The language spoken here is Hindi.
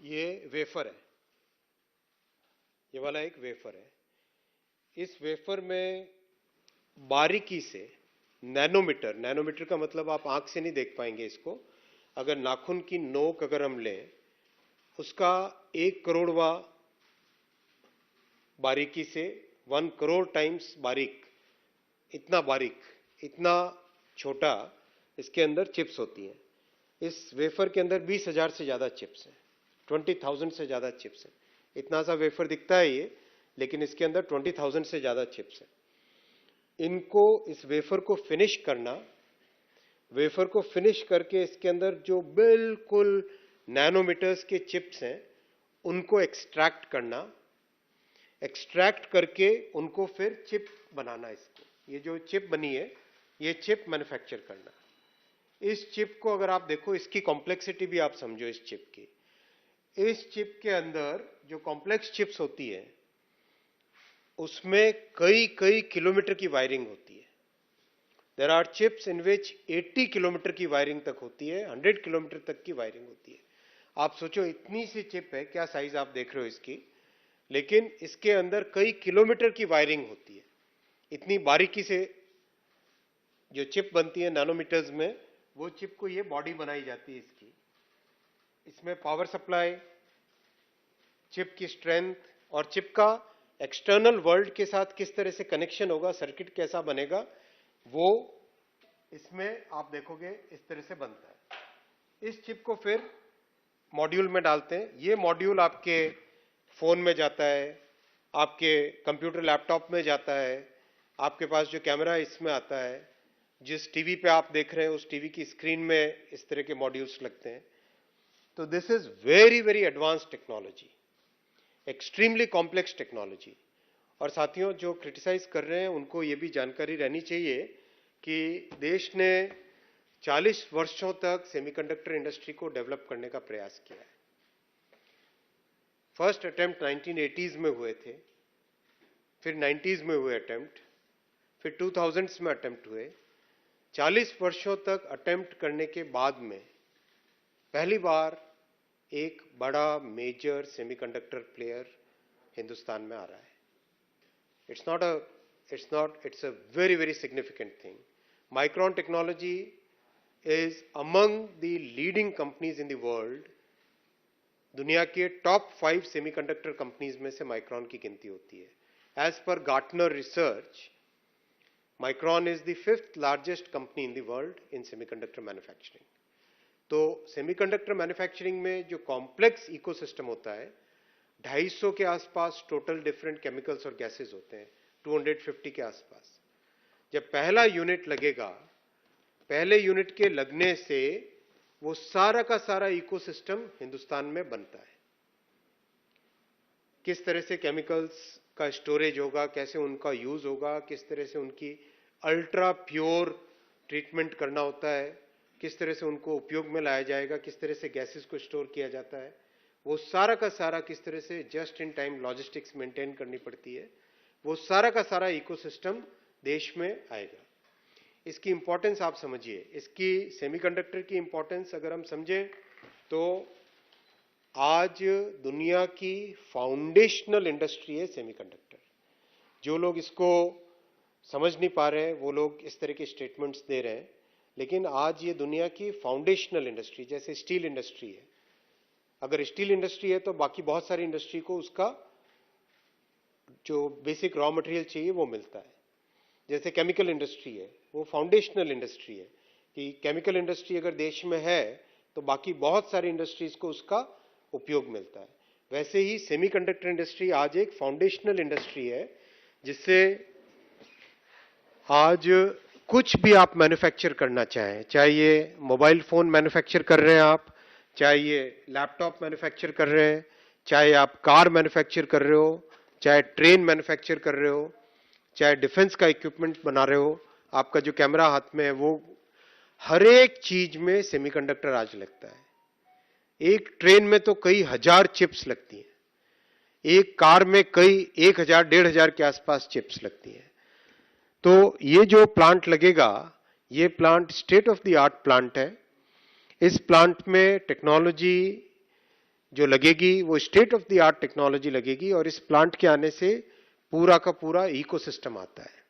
ये वेफर है, ये वाला एक वेफर है। इस वेफर में बारीकी से नैनोमीटर, नैनोमीटर का मतलब आप आंख से नहीं देख पाएंगे इसको, अगर नाखून की नोक अगर हम लें उसका 1 करोड़वा बारीकी से 1 करोड़ टाइम्स बारीक, इतना छोटा इसके अंदर चिप्स होती हैं। इस वेफर के अंदर 20,000 से ज्यादा चिप्स हैं, 20,000 से ज्यादा चिप्स हैं। इतना सा वेफर दिखता है ये, लेकिन इसके अंदर 20,000 से ज्यादा चिप्स हैं। इनको, इस वेफर को फिनिश करना, वेफर को फिनिश करके इसके अंदर जो बिल्कुल नैनोमीटर्स के चिप्स हैं उनको एक्सट्रैक्ट करना, एक्सट्रैक्ट करके उनको फिर चिप बनाना। इसको, ये जो चिप बनी है ये चिप मैन्युफैक्चर करना। इस चिप को अगर आप देखो, इसकी कॉम्प्लेक्सिटी भी आप समझो इस चिप की। इस चिप के अंदर जो कॉम्प्लेक्स चिप्स होती है उसमें कई कई किलोमीटर की वायरिंग होती है। There are chips in which 80 kilometre की वायरिंग तक होती है, 100 किलोमीटर तक की वायरिंग होती है। आप सोचो इतनी सी चिप है, क्या साइज आप देख रहे हो इसकी, लेकिन इसके अंदर कई किलोमीटर की वायरिंग होती है। इतनी बारीकी से जो चिप बनती है नैनोमीटर्स में, वो चिप को ये बॉडी बनाई जाती है इसकी। इसमें पावर सप्लाई, चिप की स्ट्रेंथ और चिप का एक्सटर्नल वर्ल्ड के साथ किस तरह से कनेक्शन होगा, सर्किट कैसा बनेगा, वो इसमें आप देखोगे इस तरह से बनता है। इस चिप को फिर मॉड्यूल में डालते हैं। ये मॉड्यूल आपके फोन में जाता है, आपके कंप्यूटर लैपटॉप में जाता है, आपके पास जो कैमरा है इसमें आता है, जिस टीवी पे आप देख रहे हैं उस टीवी की स्क्रीन में इस तरह के मॉड्यूल्स लगते हैं। तो this is very very advance technology, extremely complex technology. और साथियों, जो क्रिटिसाइज कर रहे हैं उनको ये भी जानकारी रहनी चाहिए कि देश ने 40 वर्षों तक सेमीकंडक्टर इंडस्ट्री को डेवलप करने का प्रयास किया है। फर्स्ट अटेम्प्ट 1980s में हुए थे, फिर 90s में हुए अटेम्प्ट, फिर 2000s में अटेम्प्ट हुए। 40 वर्षों तक अटेम्प्ट करने के बाद में पहली बार एक बड़ा मेजर सेमीकंडक्टर प्लेयर हिंदुस्तान में आ रहा है। it's a very very significant thing. Micron Technology is among the leading companies in the world. दुनिया के टॉप 5 सेमीकंडक्टर कंपनीज में से माइक्रॉन की गिनती होती है। As per Gartner research, Micron is the 5th largest company in the world in semiconductor manufacturing. तो सेमीकंडक्टर मैन्युफैक्चरिंग में जो कॉम्प्लेक्स इकोसिस्टम होता है, 250 के आसपास टोटल डिफरेंट केमिकल्स और गैसेस होते हैं, 250 के आसपास। जब पहला यूनिट लगेगा, पहले यूनिट के लगने से वो सारा का सारा इकोसिस्टम हिंदुस्तान में बनता है। किस तरह से केमिकल्स का स्टोरेज होगा, कैसे उनका यूज होगा, किस तरह से उनकी अल्ट्रा प्योर ट्रीटमेंट करना होता है, किस तरह से उनको उपयोग में लाया जाएगा, किस तरह से गैसेस को स्टोर किया जाता है, वो सारा का सारा किस तरह से just in time logistics maintain करनी पड़ती है, वो सारा का सारा इकोसिस्टम देश में आएगा। इसकी इंपॉर्टेंस आप समझिए, इसकी सेमीकंडक्टर की इंपॉर्टेंस अगर हम समझें तो आज दुनिया की फाउंडेशनल इंडस्ट्री है सेमीकंडक्टर। जो लोग इसको समझ नहीं पा रहे हैं वो लोग इस तरह के स्टेटमेंट्स दे रहे हैं, लेकिन आज ये दुनिया की फाउंडेशनल इंडस्ट्री, जैसे स्टील इंडस्ट्री है, अगर स्टील इंडस्ट्री है तो बाकी बहुत सारी इंडस्ट्री को उसका जो बेसिक रॉ मटेरियल चाहिए वो मिलता है। जैसे केमिकल इंडस्ट्री है, वो फाउंडेशनल इंडस्ट्री है कि केमिकल इंडस्ट्री अगर देश में है तो बाकी बहुत सारी इंडस्ट्रीज को उसका उपयोग मिलता है। वैसे ही सेमीकंडक्टर इंडस्ट्री आज एक फाउंडेशनल इंडस्ट्री है, जिससे आज कुछ भी आप मैन्युफैक्चर करना चाहें, चाहे ये मोबाइल फोन मैन्युफैक्चर कर रहे हैं आप, चाहे ये लैपटॉप मैन्युफैक्चर कर रहे हैं, चाहे आप कार मैन्युफैक्चर कर रहे हो, चाहे ट्रेन मैन्युफैक्चर कर रहे हो, चाहे डिफेंस का इक्विपमेंट बना रहे हो, आपका जो कैमरा हाथ में है, वो हर एक चीज में सेमीकंडक्टर आज लगता है। एक ट्रेन में तो कई हजार चिप्स लगती हैं, एक कार में कई 1000 1500 के आसपास चिप्स लगती हैं। तो ये जो प्लांट लगेगा, ये plant state of the art plant है। इस प्लांट में टेक्नोलॉजी जो लगेगी वो state of the art technology लगेगी और इस प्लांट के आने से पूरा का पूरा इकोसिस्टम आता है।